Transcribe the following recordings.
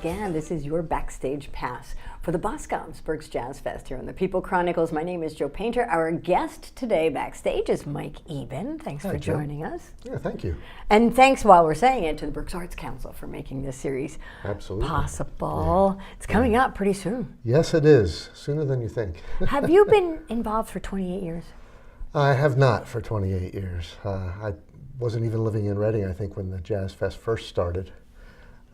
again. This is your Backstage Pass for the Boscov's Berks Jazz Fest here on the People Chronicles. My name is Joe Painter. Our guest today backstage is Mike Eben. Thanks for joining us. Yeah, thank you. And thanks, while we're saying it, to the Berks Arts Council for making this series possible. Yeah. It's coming up pretty soon. Yes, it is. Sooner than you think. Have you been involved for 28 years? I have not for 28 years. I wasn't even living in Reading, I think, when the Jazz Fest first started.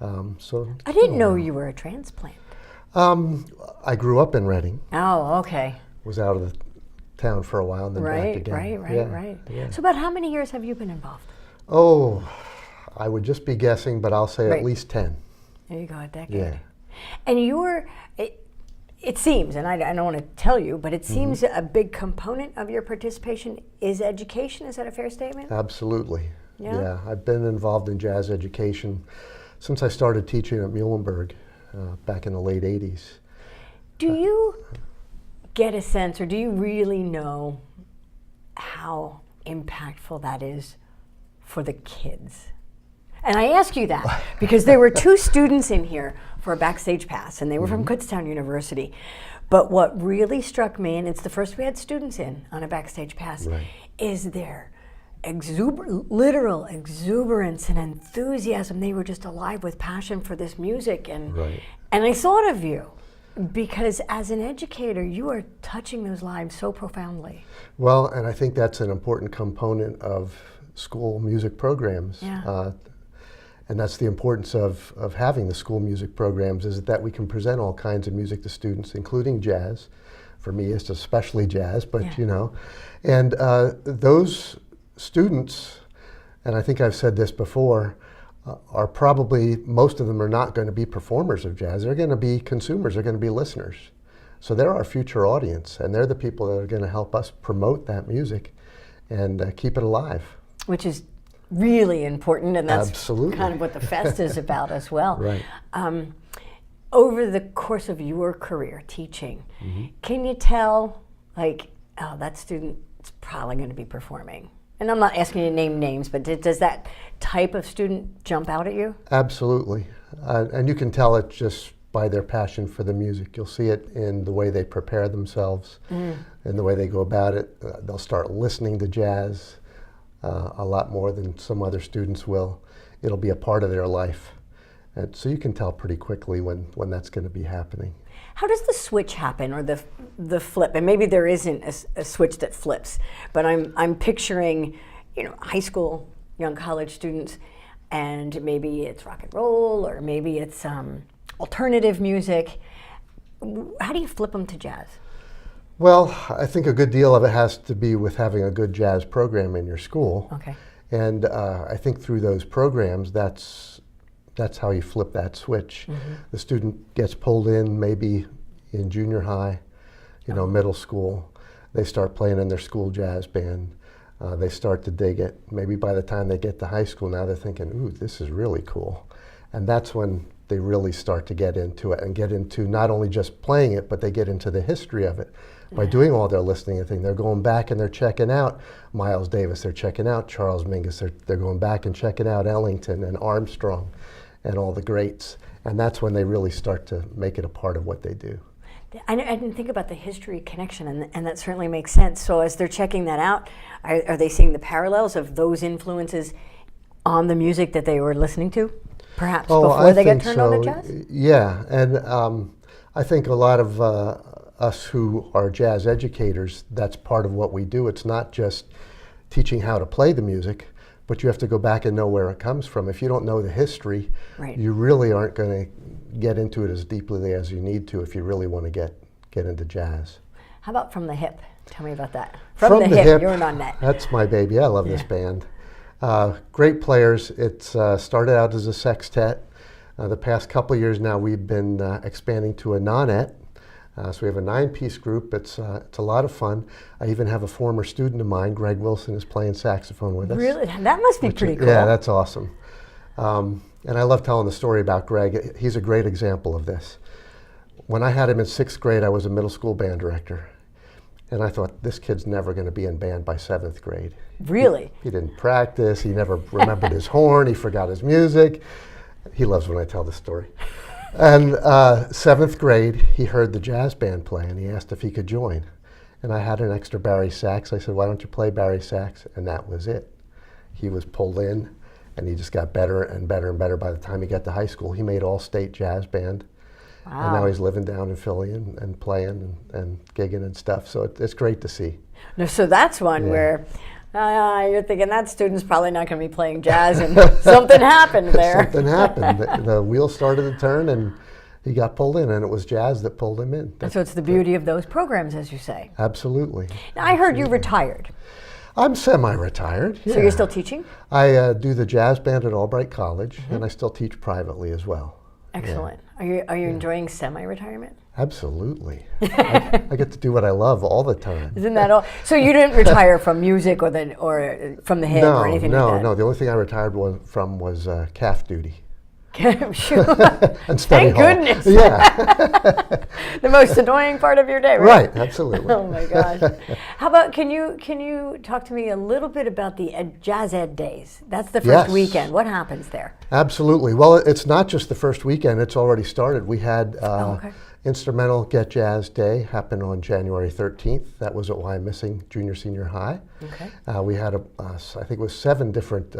I didn't know you were a transplant. I grew up in Reading. Oh, okay. Was out of the town for a while and then back again. Right. Yeah. So about how many years have you been involved? Oh, I would just be guessing, but I'll say at least 10. There you go, a decade. Yeah. And it seems, and I don't want to tell you, but it seems a big component of your participation is education. Is that a fair statement? Absolutely. Yeah. I've been involved in jazz education since I started teaching at Muhlenberg back in the late 80s. Do you get a sense, or do you really know how impactful that is for the kids? And I ask you that because there were two students in here for a Backstage Pass, and they were from Kutztown University. But what really struck me, and it's the first we had students in on a Backstage Pass, is their literal exuberance and enthusiasm. They were just alive with passion for this music. And I thought of you because as an educator, you are touching those lives so profoundly. Well, and I think that's an important component of school music programs. Yeah. And that's the importance of having the school music programs, is that we can present all kinds of music to students, including jazz. For me, it's especially jazz, but you know. And those students, and I think I've said this before, are probably, most of them are not going to be performers of jazz. They're going to be consumers. They're going to be listeners. So they're our future audience, and they're the people that are going to help us promote that music and keep it alive. Which is really important, and that's Absolutely. Kind of what the fest is about as well. Right. Over the course of your career teaching, can you tell, like, oh, that student is probably going to be performing? And I'm not asking you to name names, but does that type of student jump out at you? Absolutely. And you can tell it just by their passion for the music. You'll see it in the way they prepare themselves, in the way they go about it. They'll start listening to jazz a lot more than some other students will. It'll be a part of their life. And so you can tell pretty quickly when that's going to be happening. How does the switch happen, or the flip? And maybe there isn't a switch that flips, but I'm picturing, high school, young college students, and maybe it's rock and roll, or maybe it's alternative music. How do you flip them to jazz? Well, I think a good deal of it has to be with having a good jazz program in your school. Okay. And I think through those programs, that's how you flip that switch. The student gets pulled in maybe in junior high, middle school. They start playing in their school jazz band. They start to dig it. Maybe by the time they get to high school, now they're thinking, ooh, this is really cool. And that's when they really start to get into it and get into not only just playing it, but they get into the history of it. By doing all their listening and thing, they're going back and they're checking out Miles Davis, they're checking out Charles Mingus, they're going back and checking out Ellington and Armstrong and all the greats. And that's when they really start to make it a part of what they do. I didn't think about the history connection, and that certainly makes sense. So as they're checking that out, are they seeing the parallels of those influences on the music that they were listening to, perhaps before they get turned on to jazz? Yeah, and I think a lot of us who are jazz educators, that's part of what we do. It's not just teaching how to play the music, but you have to go back and know where it comes from. If you don't know the history, you really aren't going to get into it as deeply as you need to if you really want to get into jazz. How about From the Hip? Tell me about that. From the Hip, you're an on net. That's my baby. I love this band. Great players. It's started out as a sextet. The past couple of years now, we've been expanding to a nonette. So we have a 9-piece group. It's a lot of fun. I even have a former student of mine, Greg Wilson, is playing saxophone with us. Really? That must be pretty cool. Yeah, that's awesome. And I love telling the story about Greg. He's a great example of this. When I had him in 6th grade, I was a middle school band director. And I thought, this kid's never going to be in band by 7th grade. Really? He didn't practice. He never remembered his horn. He forgot his music. He loves when I tell the story. And 7th grade, he heard the jazz band play, and he asked if he could join. And I had an extra bari sax. I said, why don't you play bari sax? And that was it. He was pulled in, and he just got better and better and better. By the time he got to high school, he made all-state jazz band. Wow. And now he's living down in Philly and playing and gigging and stuff. So it's great to see. No, so that's one where you're thinking that student's probably not going to be playing jazz, and something happened there. Something happened. The wheel started to turn, and he got pulled in, and it was jazz that pulled him in. And so it's the beauty of those programs, as you say. Absolutely. Now, I heard you retired. I'm semi-retired. So you're still teaching? I do the jazz band at Albright College, and I still teach privately as well. Excellent. Yeah. Are you enjoying semi-retirement? Absolutely. I get to do what I love all the time. Isn't that all? So you didn't retire from music or from the hip or anything like that? No. The only thing I retired from was calf duty. Shoot. And study Thank hall. goodness. Yeah. The most annoying part of your day, right? Right, absolutely. Oh my gosh. How about, can you talk to me a little bit about the Jazz Ed Days? That's the first weekend. What happens there? Absolutely. Well, it's not just the first weekend. It's already started. We had Instrumental Get Jazz Day happen on January 13th. That was at Wyomissing Junior Senior High. Okay. We had, I think it was 7 different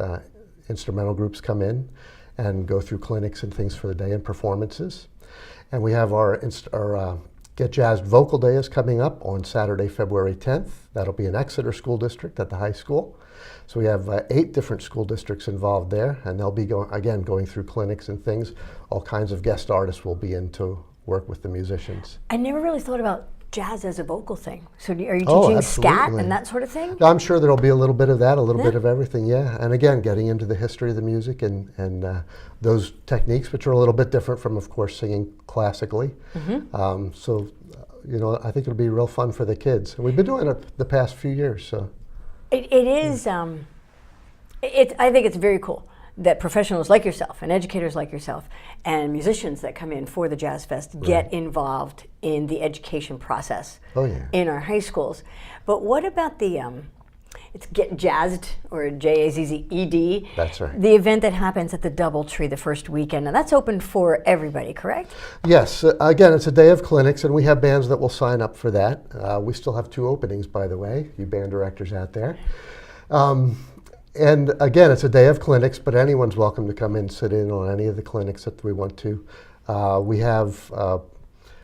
instrumental groups come in and go through clinics and things for the day and performances. And we have our Get Jazzed Vocal Day is coming up on Saturday, February 10th. That'll be in Exeter School District at the high school. So we have 8 different school districts involved there, and they'll be going through clinics and things. All kinds of guest artists will be in to work with the musicians. I never really thought about jazz as a vocal thing. So are you teaching scat and that sort of thing? I'm sure there'll be a little bit of that, a little bit of everything, yeah. And again, getting into the history of the music and those techniques, which are a little bit different from, of course, singing classically. So, I think it'll be real fun for the kids. And we've been doing it the past few years, so. It is, I think it's very cool that professionals like yourself and educators like yourself and musicians that come in for the Jazz Fest get involved in the education process in our high schools. But what about it's Get Jazzed, or Jazzed? That's right. The event that happens at the Doubletree the first weekend, and that's open for everybody, correct? Yes. Again, it's a day of clinics, and we have bands that will sign up for that. We still have 2 openings, by the way, you band directors out there. And again, it's a day of clinics, but anyone's welcome to come in and sit in on any of the clinics that we want to. We have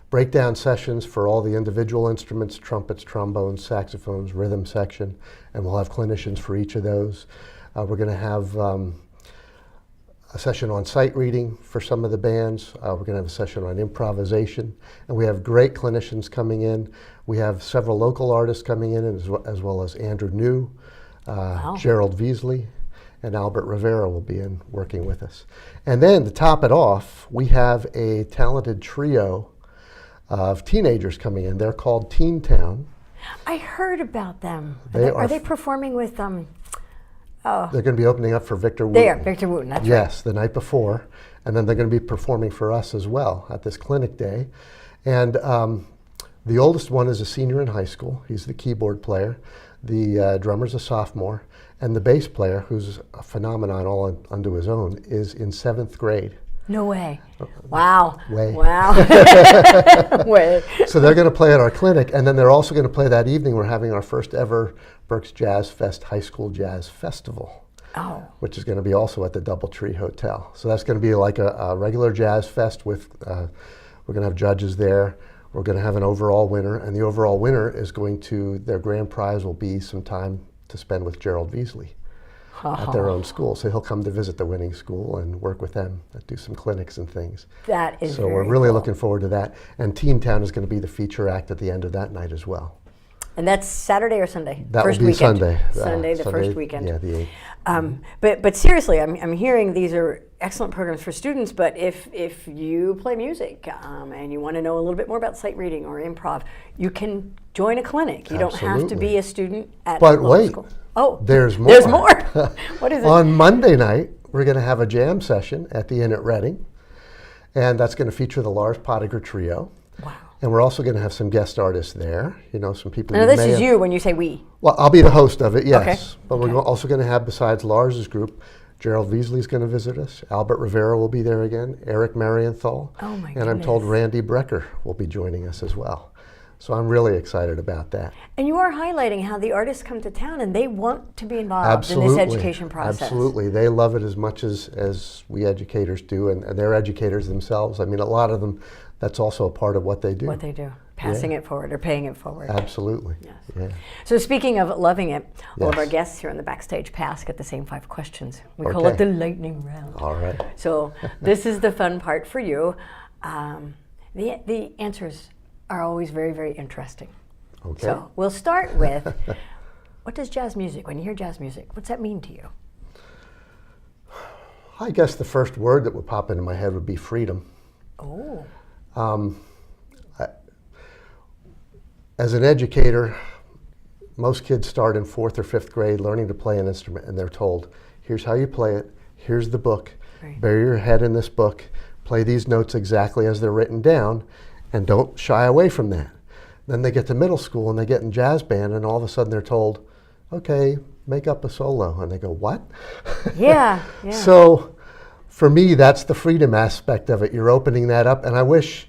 breakdown sessions for all the individual instruments, trumpets, trombones, saxophones, rhythm section, and we'll have clinicians for each of those. We're going to have a session on sight reading for some of the bands. We're going to have a session on improvisation, and we have great clinicians coming in. We have several local artists coming in, as well as Andrew New, Gerald Veasley, and Albert Rivera will be in working with us. And then to top it off, we have a talented trio of teenagers coming in. They're called Teen Town. I heard about them. Are they performing with They're going to be opening up for Victor Wooten. They are, Victor Wooten, that's right. Yes, the night before. And then they're going to be performing for us as well at this clinic day. And the oldest one is a senior in high school. He's the keyboard player. The drummer's a sophomore. And the bass player, who's a phenomenon all unto his own, is in 7th grade. No way. Wow. Way. Wow. Way. So they're going to play at our clinic, and then they're also going to play that evening. We're having our first ever Berks Jazz Fest High School Jazz Festival, which is going to be also at the Doubletree Hotel. So that's going to be like a regular jazz fest with, we're going to have judges there. We're going to have an overall winner, and the overall winner is their grand prize will be some time to spend with Gerald Veasley at their own school. So he'll come to visit the winning school and work with them, do some clinics and things. That is So we're really looking forward to that. And Teen Town is going to be the feature act at the end of that night as well. And that's Saturday or Sunday? That will be weekend. Sunday. Sunday, the first weekend. Yeah, the 8th. But seriously, I'm hearing these are excellent programs for students, but if you play music and you want to know a little bit more about sight reading or improv, you can join a clinic. You don't have to be a student at local school. Oh, there's more. There's more. What is it? On Monday night, we're going to have a jam session at the Inn at Reading, and that's going to feature the Lars Pottinger Trio. Wow. And we're also going to have some guest artists there, some people. Now this is you when you say we. Well, I'll be the host of it, yes. Okay. But we're also going to have, besides Lars's group, Gerald Veasley's going to visit us. Albert Rivera will be there again. Eric Marienthal. Oh my And I'm told Randy Brecker will be joining us as well. So I'm really excited about that. And you are highlighting how the artists come to town and they want to be involved Absolutely. in this education process. Absolutely. They love it as much as we educators do, and they're educators themselves. I mean, a lot of them, that's also a part of what they do. What they do. Passing it forward or paying it forward. Absolutely. Yes. Yeah. So speaking of loving it, all of Yes. our guests here on the Backstage Pass get the same 5 questions. We call it the lightning round. All right. So this is the fun part for you. The answers are always very, very interesting. Okay. So we'll start with, what does jazz music, when you hear jazz music, what's that mean to you? I guess the first word that would pop into my head would be freedom. Oh. As an educator, most kids start in 4th or 5th grade learning to play an instrument, and they're told, here's how you play it, here's the book, Right. bury your head in this book, play these notes exactly as they're written down, and don't shy away from that. Then they get to middle school and they get in jazz band, and all of a sudden they're told, okay, make up a solo. And they go, what? Yeah, yeah. So for me, that's the freedom aspect of it. You're opening that up, and I wish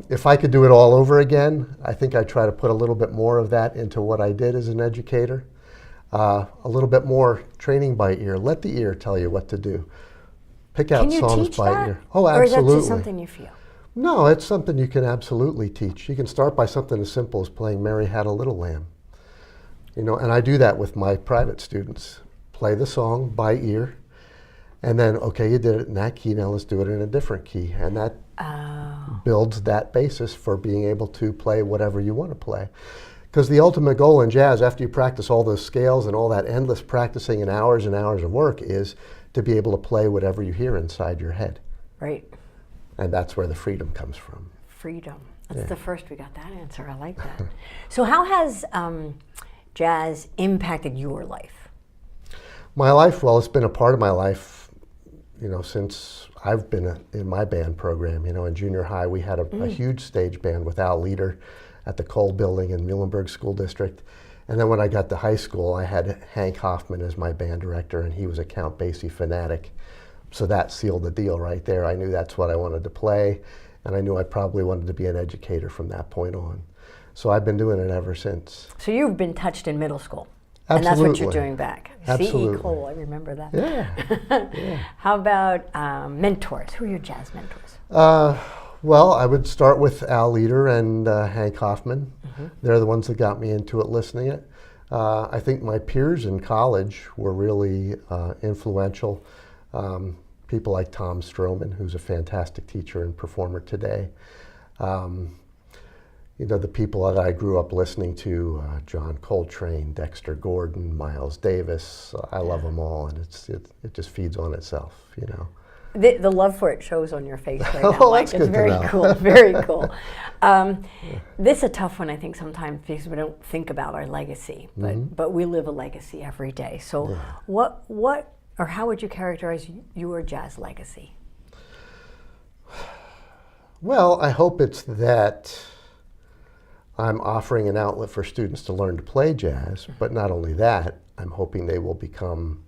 if I could do it all over again, I think I'd try to put a little bit more of that into what I did as an educator. A little bit more training by ear. Let the ear tell you what to do. Pick out Can you songs teach by that? ear. Oh, Or is absolutely. that just something you feel? No, it's something you can absolutely teach. You can start by something as simple as playing Mary Had a Little Lamb. You know, and I do that with my private students. Play the song by ear, and then, okay, you did it in that key, now let's do it in a different key. And that builds that basis for being able to play whatever you want to play. Because the ultimate goal in jazz, after you practice all those scales and all that endless practicing and hours of work, is to be able to play whatever you hear inside your head. Right. And that's where the freedom comes from. Freedom. That's Yeah. the first we got that answer. I like that. So how has jazz impacted your life? My life, well, it's been a part of my life, you know, since I've been in my band program. You know, in junior high, we had a huge stage band with Al Leader at the Cole Building in Muhlenberg School District. And then when I got to high school, I had Hank Hoffman as my band director, and he was a Count Basie fanatic. So that sealed the deal right there. I knew that's what I wanted to play, and I knew I probably wanted to be an educator from that point on. So I've been doing it ever since. So you've been touched in middle school. Absolutely. And that's what you're doing back. Absolutely. C.E. Cole, I remember that. Yeah. Yeah. How about mentors? Who are your jazz mentors? Well, I would start with Al Leader and Hank Hoffman. They're the ones that got me into it, listening it. I think my peers in college were really influential. People like Tom Stroman, who's a fantastic teacher and performer today. You know, the people that I grew up listening to, John Coltrane, Dexter Gordon, Miles Davis, I love them all, and it just feeds on itself, you know. The love for it shows on your face right now, Oh, Mike. that's It's good to very know. cool, very cool. This is a tough one, I think, sometimes because we don't think about our legacy, but we live a legacy every day. So what or how would you characterize your jazz legacy? Well, I hope it's that I'm offering an outlet for students to learn to play jazz, but not only that, I'm hoping they will become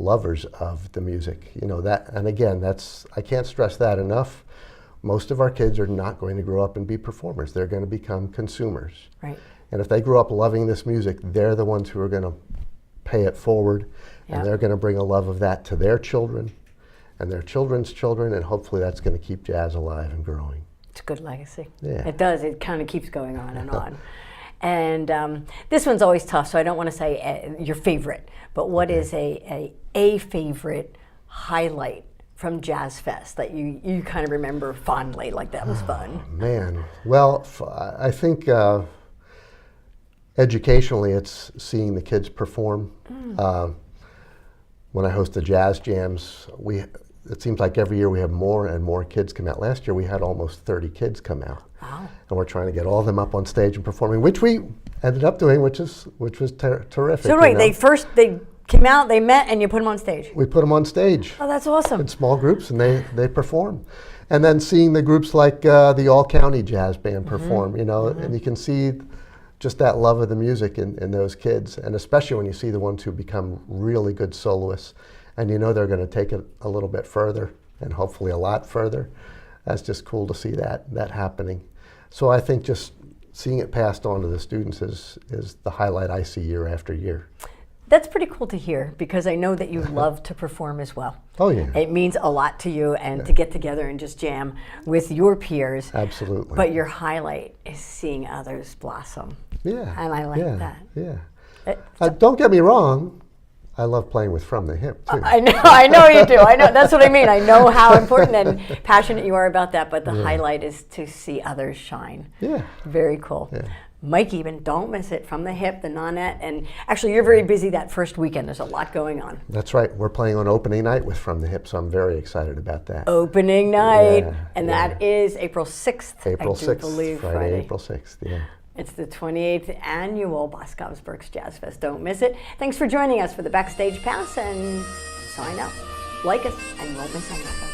lovers of the music. You know, that, and again, I can't stress that enough. Most of our kids are not going to grow up and be performers. They're going to become consumers. Right. And if they grow up loving this music, they're the ones who are going to pay it forward, and they're going to bring a love of that to their children and their children's children, and hopefully that's going to keep jazz alive and growing. It's a good legacy. Yeah. It does. It kind of keeps going on and on. And this one's always tough, so I don't want to say your favorite, but what is a favorite highlight from Jazz Fest that you kind of remember fondly, like that was fun? Man, well, I think educationally it's seeing the kids perform. When I host the jazz jams, it seems like every year we have more and more kids come out. Last year we had almost 30 kids come out. Wow. And we're trying to get all of them up on stage and performing, which we ended up doing, which was terrific. So right, you know? they came out, they met, and you put them on stage. We put them on stage Oh, that's awesome. in small groups, and they perform. And then seeing the groups like the All County Jazz Band perform, you know, and you can see just that love of the music in those kids, and especially when you see the ones who become really good soloists and you know they're going to take it a little bit further, and hopefully a lot further. That's just cool to see that happening. So I think just seeing it passed on to the students is the highlight I see year after year. That's pretty cool to hear, because I know that you love to perform as well. Oh yeah. It means a lot to you, and to get together and just jam with your peers. Absolutely. But your highlight is seeing others blossom. Yeah. And I like that. Yeah. Don't get me wrong, I love playing with From the Hip too. I know you do. I know, that's what I mean. I know how important and passionate you are about that, but the highlight is to see others shine. Yeah. Very cool. Yeah. Mike Eben, don't miss it. From the Hip, the Nonette, and actually you're very busy that first weekend. There's a lot going on. That's right. We're playing on opening night with From the Hip, so I'm very excited about that. Opening night, and that is April 6th. April 6th, believe, Friday, April 6th, yeah. It's the 28th annual Boscov's Berks Jazz Fest. Don't miss it. Thanks for joining us for the Backstage Pass, and sign up, like us, and you won't miss anything.